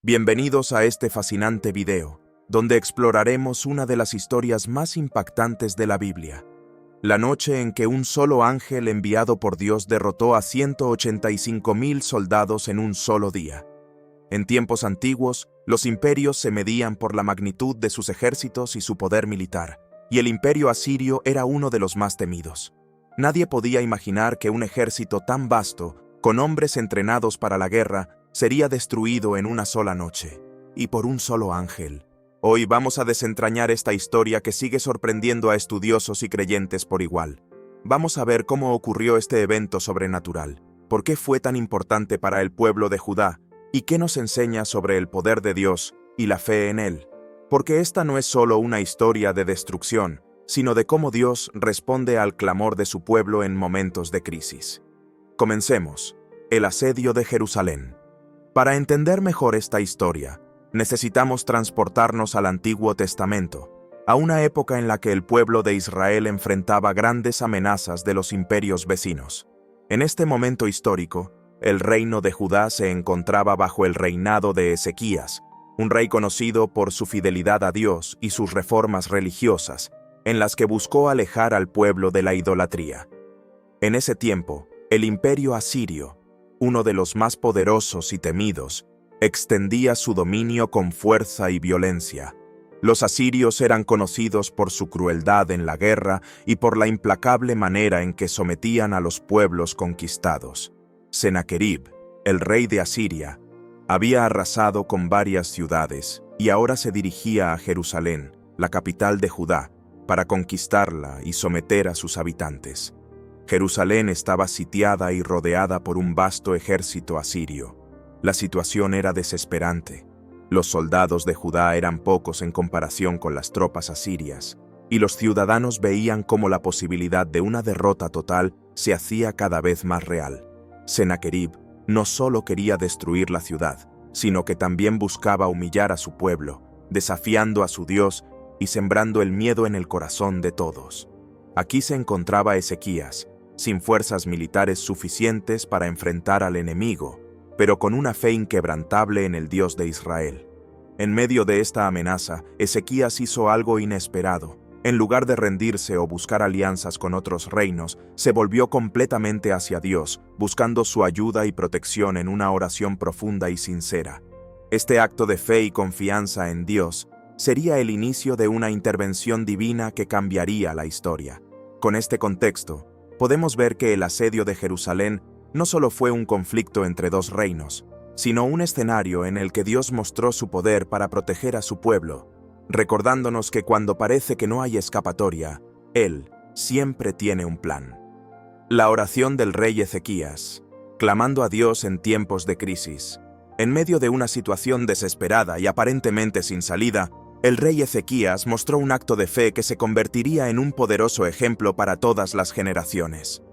Bienvenidos a este fascinante video, donde exploraremos una de las historias más impactantes de la Biblia. La noche en que un solo ángel enviado por Dios derrotó a 185,000 soldados en un solo día. En tiempos antiguos, los imperios se medían por la magnitud de sus ejércitos y su poder militar, y el imperio asirio era uno de los más temidos. Nadie podía imaginar que un ejército tan vasto, con hombres entrenados para la guerra, sería destruido en una sola noche, y por un solo ángel. Hoy vamos a desentrañar esta historia que sigue sorprendiendo a estudiosos y creyentes por igual. Vamos a ver cómo ocurrió este evento sobrenatural, por qué fue tan importante para el pueblo de Judá, y qué nos enseña sobre el poder de Dios y la fe en Él. Porque esta no es solo una historia de destrucción, sino de cómo Dios responde al clamor de su pueblo en momentos de crisis. Comencemos. El asedio de Jerusalén. Para entender mejor esta historia, necesitamos transportarnos al Antiguo Testamento, a una época en la que el pueblo de Israel enfrentaba grandes amenazas de los imperios vecinos. En este momento histórico, el reino de Judá se encontraba bajo el reinado de Ezequías, un rey conocido por su fidelidad a Dios y sus reformas religiosas, en las que buscó alejar al pueblo de la idolatría. En ese tiempo, el imperio asirio, uno de los más poderosos y temidos, extendía su dominio con fuerza y violencia. Los asirios eran conocidos por su crueldad en la guerra y por la implacable manera en que sometían a los pueblos conquistados. Sennacherib, el rey de Asiria, había arrasado con varias ciudades y ahora se dirigía a Jerusalén, la capital de Judá, para conquistarla y someter a sus habitantes. Jerusalén estaba sitiada y rodeada por un vasto ejército asirio. La situación era desesperante. Los soldados de Judá eran pocos en comparación con las tropas asirias, y los ciudadanos veían cómo la posibilidad de una derrota total se hacía cada vez más real. Sennacherib no solo quería destruir la ciudad, sino que también buscaba humillar a su pueblo, desafiando a su Dios y sembrando el miedo en el corazón de todos. Aquí se encontraba Ezequías, sin fuerzas militares suficientes para enfrentar al enemigo, pero con una fe inquebrantable en el Dios de Israel. En medio de esta amenaza, Ezequías hizo algo inesperado. En lugar de rendirse o buscar alianzas con otros reinos, se volvió completamente hacia Dios, buscando su ayuda y protección en una oración profunda y sincera. Este acto de fe y confianza en Dios sería el inicio de una intervención divina que cambiaría la historia. Con este contexto, podemos ver que el asedio de Jerusalén no solo fue un conflicto entre dos reinos, sino un escenario en el que Dios mostró su poder para proteger a su pueblo, recordándonos que cuando parece que no hay escapatoria, Él siempre tiene un plan. La oración del rey Ezequías, clamando a Dios en tiempos de crisis. En medio de una situación desesperada y aparentemente sin salida, el rey Ezequías mostró un acto de fe que se convertiría en un poderoso ejemplo para todas las generaciones.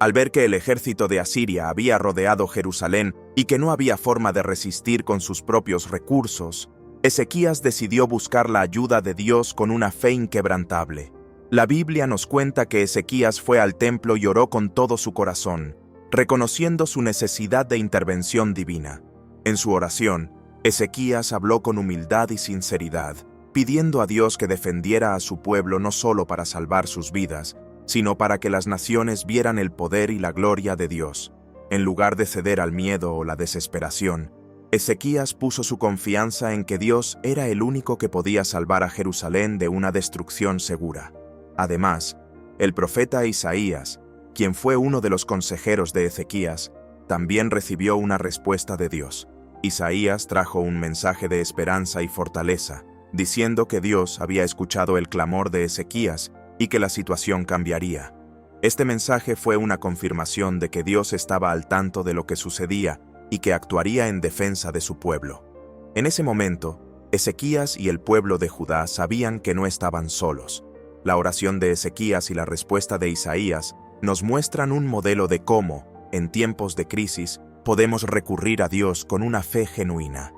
Al ver que el ejército de Asiria había rodeado Jerusalén y que no había forma de resistir con sus propios recursos, Ezequías decidió buscar la ayuda de Dios con una fe inquebrantable. La Biblia nos cuenta que Ezequías fue al templo y oró con todo su corazón, reconociendo su necesidad de intervención divina. En su oración, Ezequías habló con humildad y sinceridad, pidiendo a Dios que defendiera a su pueblo no solo para salvar sus vidas, sino para que las naciones vieran el poder y la gloria de Dios. En lugar de ceder al miedo o la desesperación, Ezequías puso su confianza en que Dios era el único que podía salvar a Jerusalén de una destrucción segura. Además, el profeta Isaías, quien fue uno de los consejeros de Ezequías, también recibió una respuesta de Dios. Isaías trajo un mensaje de esperanza y fortaleza, diciendo que Dios había escuchado el clamor de Ezequías y que la situación cambiaría. Este mensaje fue una confirmación de que Dios estaba al tanto de lo que sucedía y que actuaría en defensa de su pueblo. En ese momento, Ezequías y el pueblo de Judá sabían que no estaban solos. La oración de Ezequías y la respuesta de Isaías nos muestran un modelo de cómo, en tiempos de crisis, podemos recurrir a Dios con una fe genuina.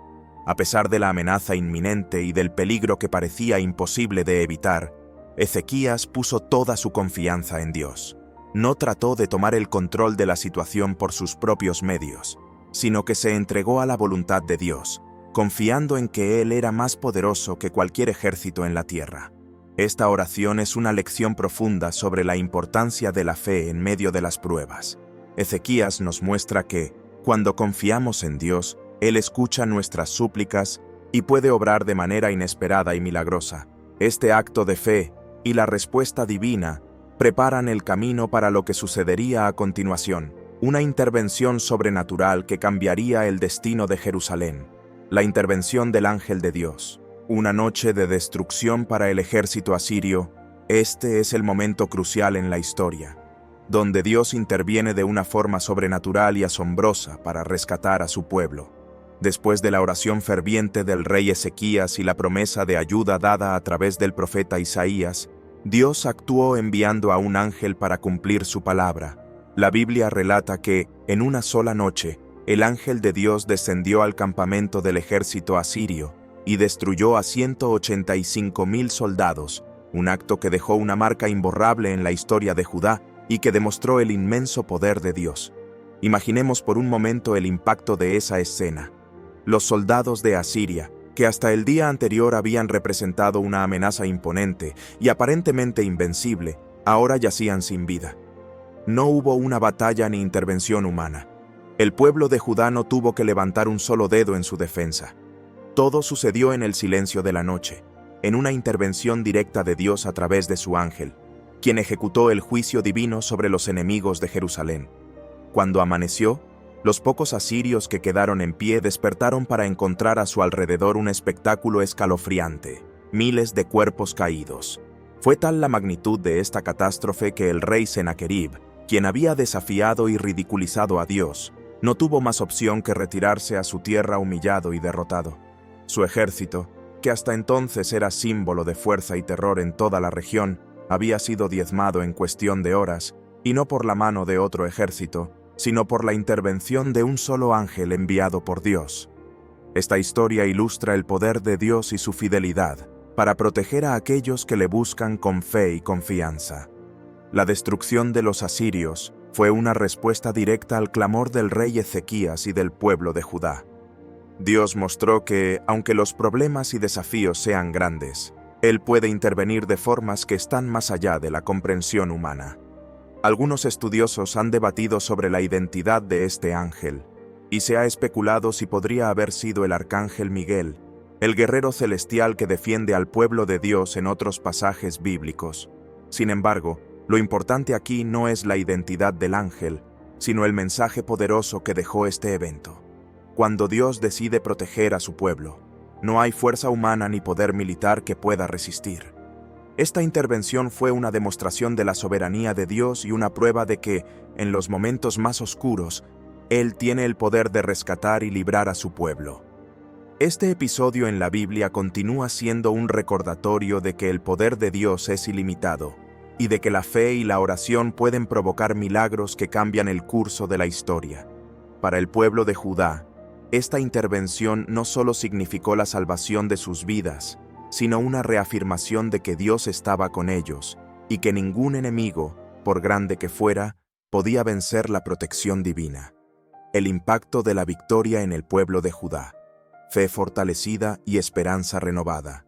A pesar de la amenaza inminente y del peligro que parecía imposible de evitar, Ezequías puso toda su confianza en Dios. No trató de tomar el control de la situación por sus propios medios, sino que se entregó a la voluntad de Dios, confiando en que Él era más poderoso que cualquier ejército en la tierra. Esta oración es una lección profunda sobre la importancia de la fe en medio de las pruebas. Ezequías nos muestra que, cuando confiamos en Dios, Él escucha nuestras súplicas y puede obrar de manera inesperada y milagrosa. Este acto de fe y la respuesta divina preparan el camino para lo que sucedería a continuación, una intervención sobrenatural que cambiaría el destino de Jerusalén. La intervención del ángel de Dios. Una noche de destrucción para el ejército asirio. Este es el momento crucial en la historia, donde Dios interviene de una forma sobrenatural y asombrosa para rescatar a su pueblo. Después de la oración ferviente del rey Ezequías y la promesa de ayuda dada a través del profeta Isaías, Dios actuó enviando a un ángel para cumplir su palabra. La Biblia relata que, en una sola noche, el ángel de Dios descendió al campamento del ejército asirio y destruyó a 185,000 soldados, un acto que dejó una marca imborrable en la historia de Judá y que demostró el inmenso poder de Dios. Imaginemos por un momento el impacto de esa escena. Los soldados de Asiria, que hasta el día anterior habían representado una amenaza imponente y aparentemente invencible, ahora yacían sin vida. No hubo una batalla ni intervención humana. El pueblo de Judá no tuvo que levantar un solo dedo en su defensa. Todo sucedió en el silencio de la noche, en una intervención directa de Dios a través de su ángel, quien ejecutó el juicio divino sobre los enemigos de Jerusalén. Cuando amaneció, los pocos asirios que quedaron en pie despertaron para encontrar a su alrededor un espectáculo escalofriante, miles de cuerpos caídos. Fue tal la magnitud de esta catástrofe que el rey Sennacherib, quien había desafiado y ridiculizado a Dios, no tuvo más opción que retirarse a su tierra humillado y derrotado. Su ejército, que hasta entonces era símbolo de fuerza y terror en toda la región, había sido diezmado en cuestión de horas, y no por la mano de otro ejército, sino por la intervención de un solo ángel enviado por Dios. Esta historia ilustra el poder de Dios y su fidelidad para proteger a aquellos que le buscan con fe y confianza. La destrucción de los asirios fue una respuesta directa al clamor del rey Ezequías y del pueblo de Judá. Dios mostró que, aunque los problemas y desafíos sean grandes, Él puede intervenir de formas que están más allá de la comprensión humana. Algunos estudiosos han debatido sobre la identidad de este ángel, y se ha especulado si podría haber sido el arcángel Miguel, el guerrero celestial que defiende al pueblo de Dios en otros pasajes bíblicos. Sin embargo, lo importante aquí no es la identidad del ángel, sino el mensaje poderoso que dejó este evento. Cuando Dios decide proteger a su pueblo, no hay fuerza humana ni poder militar que pueda resistir. Esta intervención fue una demostración de la soberanía de Dios y una prueba de que, en los momentos más oscuros, Él tiene el poder de rescatar y librar a su pueblo. Este episodio en la Biblia continúa siendo un recordatorio de que el poder de Dios es ilimitado y de que la fe y la oración pueden provocar milagros que cambian el curso de la historia. Para el pueblo de Judá, esta intervención no solo significó la salvación de sus vidas, sino una reafirmación de que Dios estaba con ellos y que ningún enemigo, por grande que fuera, podía vencer la protección divina. El impacto de la victoria en el pueblo de Judá, fe fortalecida y esperanza renovada.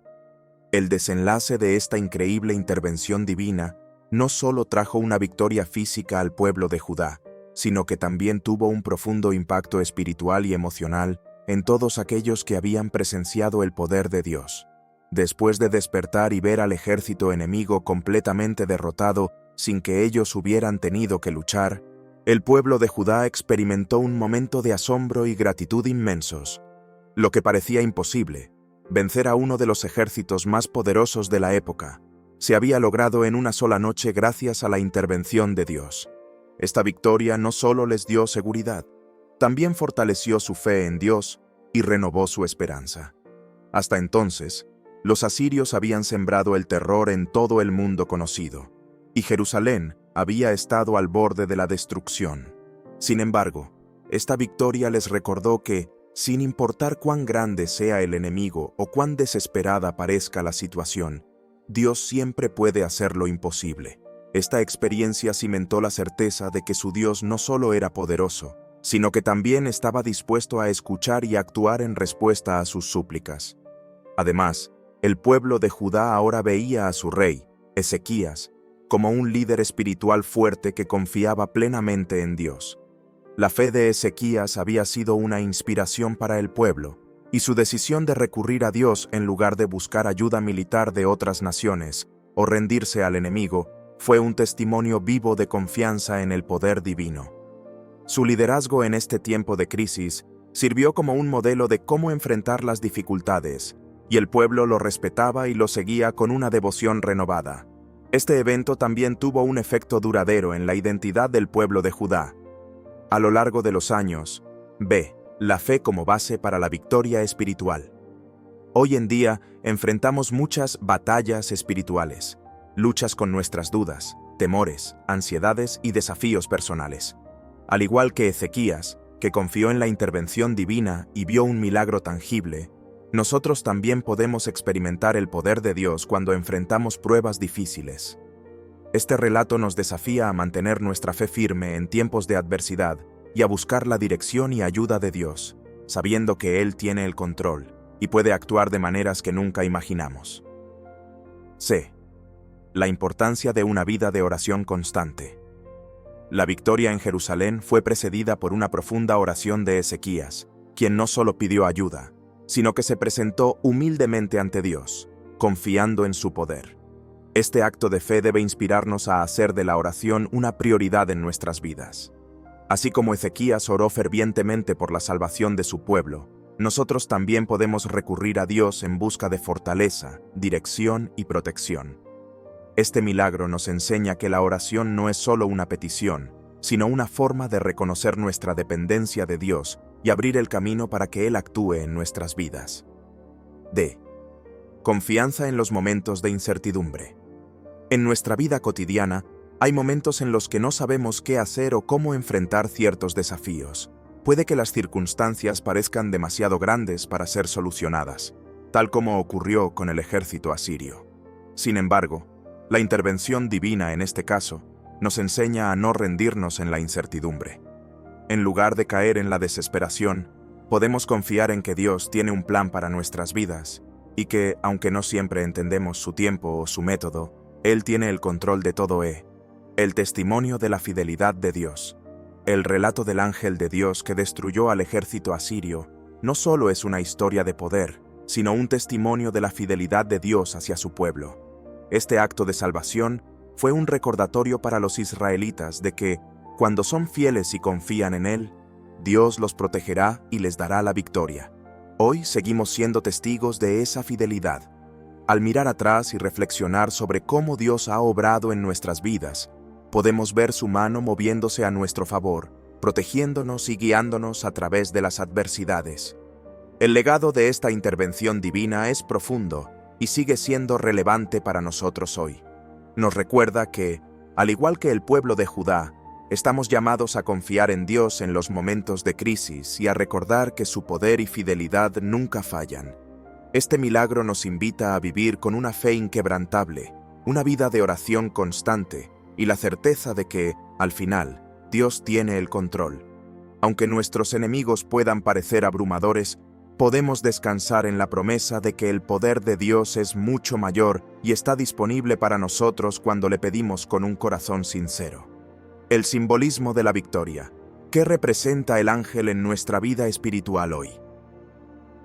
El desenlace de esta increíble intervención divina no solo trajo una victoria física al pueblo de Judá, sino que también tuvo un profundo impacto espiritual y emocional en todos aquellos que habían presenciado el poder de Dios. Después de despertar y ver al ejército enemigo completamente derrotado sin que ellos hubieran tenido que luchar, el pueblo de Judá experimentó un momento de asombro y gratitud inmensos. Lo que parecía imposible, vencer a uno de los ejércitos más poderosos de la época, se había logrado en una sola noche gracias a la intervención de Dios. Esta victoria no solo les dio seguridad, también fortaleció su fe en Dios y renovó su esperanza. Hasta entonces, los asirios habían sembrado el terror en todo el mundo conocido, y Jerusalén había estado al borde de la destrucción. Sin embargo, esta victoria les recordó que, sin importar cuán grande sea el enemigo o cuán desesperada parezca la situación, Dios siempre puede hacer lo imposible. Esta experiencia cimentó la certeza de que su Dios no solo era poderoso, sino que también estaba dispuesto a escuchar y actuar en respuesta a sus súplicas. Además, el pueblo de Judá ahora veía a su rey, Ezequías, como un líder espiritual fuerte que confiaba plenamente en Dios. La fe de Ezequías había sido una inspiración para el pueblo, y su decisión de recurrir a Dios en lugar de buscar ayuda militar de otras naciones o rendirse al enemigo fue un testimonio vivo de confianza en el poder divino. Su liderazgo en este tiempo de crisis sirvió como un modelo de cómo enfrentar las dificultades, y el pueblo lo respetaba y lo seguía con una devoción renovada. Este evento también tuvo un efecto duradero en la identidad del pueblo de Judá. A lo largo de los años, b. La fe como base para la victoria espiritual. Hoy en día enfrentamos muchas batallas espirituales, luchas con nuestras dudas, temores, ansiedades y desafíos personales. Al igual que Ezequías, que confió en la intervención divina y vio un milagro tangible, nosotros también podemos experimentar el poder de Dios cuando enfrentamos pruebas difíciles. Este relato nos desafía a mantener nuestra fe firme en tiempos de adversidad y a buscar la dirección y ayuda de Dios, sabiendo que Él tiene el control y puede actuar de maneras que nunca imaginamos. C. La importancia de una vida de oración constante. La victoria en Jerusalén fue precedida por una profunda oración de Ezequías, quien no solo pidió ayuda, sino que se presentó humildemente ante Dios, confiando en su poder. Este acto de fe debe inspirarnos a hacer de la oración una prioridad en nuestras vidas. Así como Ezequías oró fervientemente por la salvación de su pueblo, nosotros también podemos recurrir a Dios en busca de fortaleza, dirección y protección. Este milagro nos enseña que la oración no es solo una petición, sino una forma de reconocer nuestra dependencia de Dios y abrir el camino para que Él actúe en nuestras vidas. D. Confianza en los momentos de incertidumbre. En nuestra vida cotidiana, hay momentos en los que no sabemos qué hacer o cómo enfrentar ciertos desafíos. Puede que las circunstancias parezcan demasiado grandes para ser solucionadas, tal como ocurrió con el ejército asirio. Sin embargo, la intervención divina en este caso nos enseña a no rendirnos en la incertidumbre. En lugar de caer en la desesperación, podemos confiar en que Dios tiene un plan para nuestras vidas y que, aunque no siempre entendemos su tiempo o su método, Él tiene el control de todo. El testimonio de la fidelidad de Dios. El relato del ángel de Dios que destruyó al ejército asirio no solo es una historia de poder, sino un testimonio de la fidelidad de Dios hacia su pueblo. Este acto de salvación fue un recordatorio para los israelitas de que, cuando son fieles y confían en Él, Dios los protegerá y les dará la victoria. Hoy seguimos siendo testigos de esa fidelidad. Al mirar atrás y reflexionar sobre cómo Dios ha obrado en nuestras vidas, podemos ver su mano moviéndose a nuestro favor, protegiéndonos y guiándonos a través de las adversidades. El legado de esta intervención divina es profundo y sigue siendo relevante para nosotros hoy. Nos recuerda que, al igual que el pueblo de Judá, estamos llamados a confiar en Dios en los momentos de crisis y a recordar que su poder y fidelidad nunca fallan. Este milagro nos invita a vivir con una fe inquebrantable, una vida de oración constante y la certeza de que, al final, Dios tiene el control. Aunque nuestros enemigos puedan parecer abrumadores, podemos descansar en la promesa de que el poder de Dios es mucho mayor y está disponible para nosotros cuando le pedimos con un corazón sincero. El simbolismo de la victoria. ¿Qué representa el ángel en nuestra vida espiritual hoy?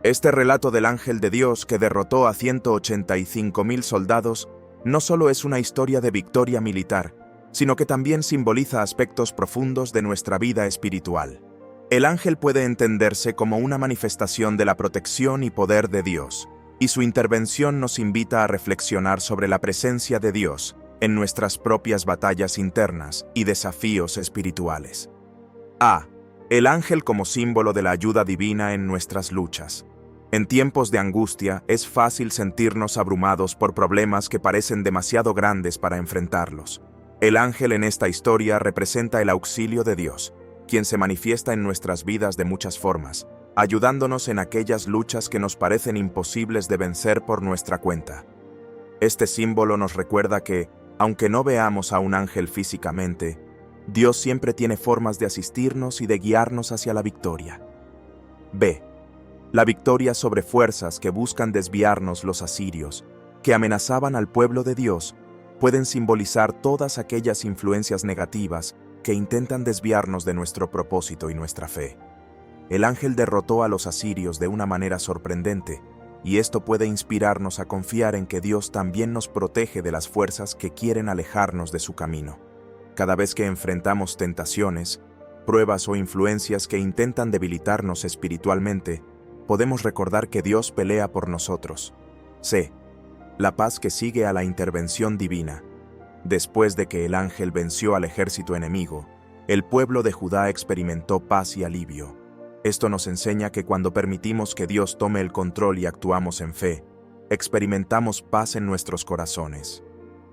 Este relato del ángel de Dios que derrotó a 185,000 soldados no solo es una historia de victoria militar, sino que también simboliza aspectos profundos de nuestra vida espiritual. El ángel puede entenderse como una manifestación de la protección y poder de Dios, y su intervención nos invita a reflexionar sobre la presencia de Dios en nuestras propias batallas internas y desafíos espirituales. A. El ángel como símbolo de la ayuda divina en nuestras luchas. En tiempos de angustia es fácil sentirnos abrumados por problemas que parecen demasiado grandes para enfrentarlos. El ángel en esta historia representa el auxilio de Dios, quien se manifiesta en nuestras vidas de muchas formas, ayudándonos en aquellas luchas que nos parecen imposibles de vencer por nuestra cuenta. Este símbolo nos recuerda que, aunque no veamos a un ángel físicamente, Dios siempre tiene formas de asistirnos y de guiarnos hacia la victoria. B. La victoria sobre fuerzas que buscan desviarnos los asirios, que amenazaban al pueblo de Dios, pueden simbolizar todas aquellas influencias negativas que intentan desviarnos de nuestro propósito y nuestra fe. El ángel derrotó a los asirios de una manera sorprendente, y esto puede inspirarnos a confiar en que Dios también nos protege de las fuerzas que quieren alejarnos de su camino. Cada vez que enfrentamos tentaciones, pruebas o influencias que intentan debilitarnos espiritualmente, podemos recordar que Dios pelea por nosotros. C. La paz que sigue a la intervención divina. Después de que el ángel venció al ejército enemigo, el pueblo de Judá experimentó paz y alivio. Esto nos enseña que cuando permitimos que Dios tome el control y actuamos en fe, experimentamos paz en nuestros corazones.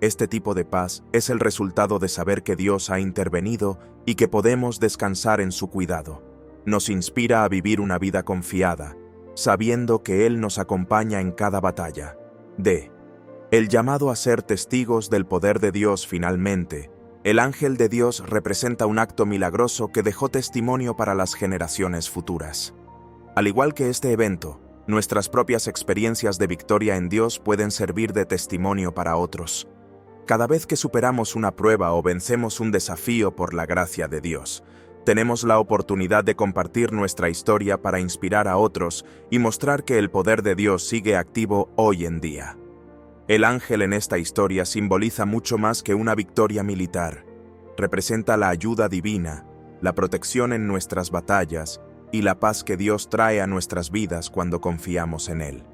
Este tipo de paz es el resultado de saber que Dios ha intervenido y que podemos descansar en su cuidado. Nos inspira a vivir una vida confiada, sabiendo que Él nos acompaña en cada batalla. D. El llamado a ser testigos del poder de Dios. Finalmente, el ángel de Dios representa un acto milagroso que dejó testimonio para las generaciones futuras. Al igual que este evento, nuestras propias experiencias de victoria en Dios pueden servir de testimonio para otros. Cada vez que superamos una prueba o vencemos un desafío por la gracia de Dios, tenemos la oportunidad de compartir nuestra historia para inspirar a otros y mostrar que el poder de Dios sigue activo hoy en día. El ángel en esta historia simboliza mucho más que una victoria militar. Representa la ayuda divina, la protección en nuestras batallas y la paz que Dios trae a nuestras vidas cuando confiamos en Él.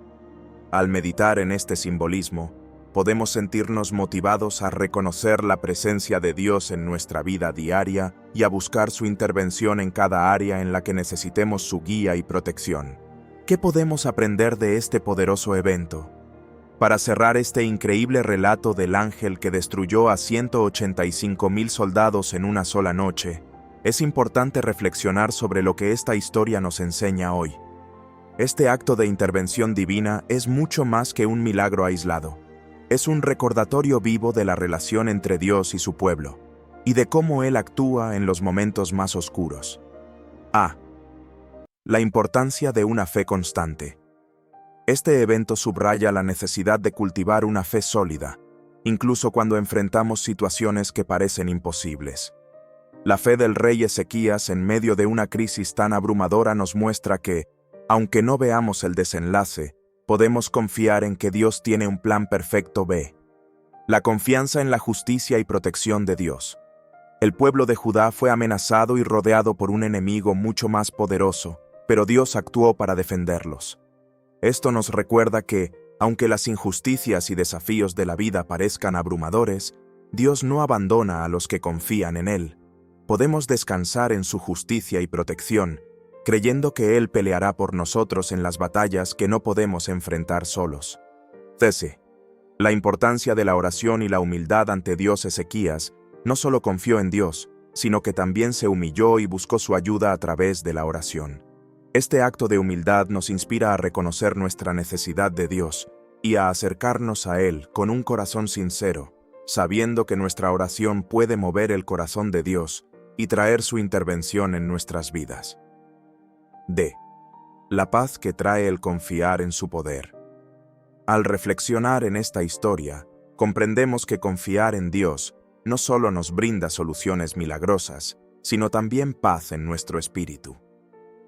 Al meditar en este simbolismo, podemos sentirnos motivados a reconocer la presencia de Dios en nuestra vida diaria y a buscar su intervención en cada área en la que necesitemos su guía y protección. ¿Qué podemos aprender de este poderoso evento? Para cerrar este increíble relato del ángel que destruyó a 185,000 soldados en una sola noche, es importante reflexionar sobre lo que esta historia nos enseña hoy. Este acto de intervención divina es mucho más que un milagro aislado. Es un recordatorio vivo de la relación entre Dios y su pueblo, y de cómo Él actúa en los momentos más oscuros. A. La importancia de una fe constante. Este evento subraya la necesidad de cultivar una fe sólida, incluso cuando enfrentamos situaciones que parecen imposibles. La fe del rey Ezequías en medio de una crisis tan abrumadora nos muestra que, aunque no veamos el desenlace, podemos confiar en que Dios tiene un plan perfecto. B. La confianza en la justicia y protección de Dios. El pueblo de Judá fue amenazado y rodeado por un enemigo mucho más poderoso, pero Dios actuó para defenderlos. Esto nos recuerda que, aunque las injusticias y desafíos de la vida parezcan abrumadores, Dios no abandona a los que confían en Él. Podemos descansar en su justicia y protección, creyendo que Él peleará por nosotros en las batallas que no podemos enfrentar solos. C. La importancia de la oración y la humildad ante Dios. Ezequías no solo confió en Dios, sino que también se humilló y buscó su ayuda a través de la oración. Este acto de humildad nos inspira a reconocer nuestra necesidad de Dios y a acercarnos a Él con un corazón sincero, sabiendo que nuestra oración puede mover el corazón de Dios y traer su intervención en nuestras vidas. D. La paz que trae el confiar en su poder. Al reflexionar en esta historia, comprendemos que confiar en Dios no solo nos brinda soluciones milagrosas, sino también paz en nuestro espíritu.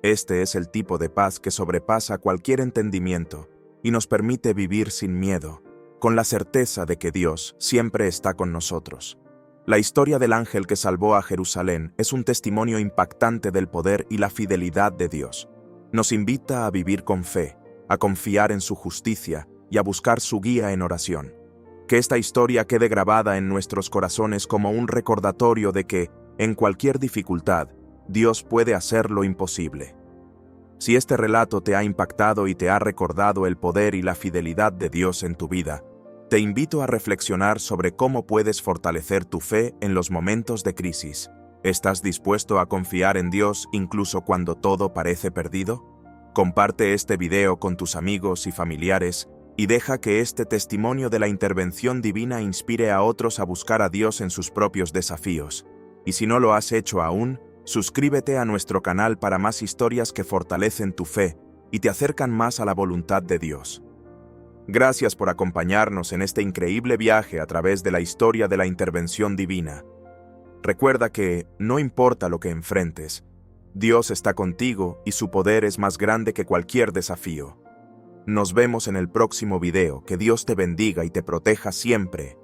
Este es el tipo de paz que sobrepasa cualquier entendimiento y nos permite vivir sin miedo, con la certeza de que Dios siempre está con nosotros. La historia del ángel que salvó a Jerusalén es un testimonio impactante del poder y la fidelidad de Dios. Nos invita a vivir con fe, a confiar en su justicia y a buscar su guía en oración. Que esta historia quede grabada en nuestros corazones como un recordatorio de que, en cualquier dificultad, Dios puede hacer lo imposible. Si este relato te ha impactado y te ha recordado el poder y la fidelidad de Dios en tu vida, te invito a reflexionar sobre cómo puedes fortalecer tu fe en los momentos de crisis. ¿Estás dispuesto a confiar en Dios incluso cuando todo parece perdido? Comparte este video con tus amigos y familiares y deja que este testimonio de la intervención divina inspire a otros a buscar a Dios en sus propios desafíos. Y si no lo has hecho aún, suscríbete a nuestro canal para más historias que fortalecen tu fe y te acercan más a la voluntad de Dios. Gracias por acompañarnos en este increíble viaje a través de la historia de la intervención divina. Recuerda que, no importa lo que enfrentes, Dios está contigo y su poder es más grande que cualquier desafío. Nos vemos en el próximo video. Que Dios te bendiga y te proteja siempre.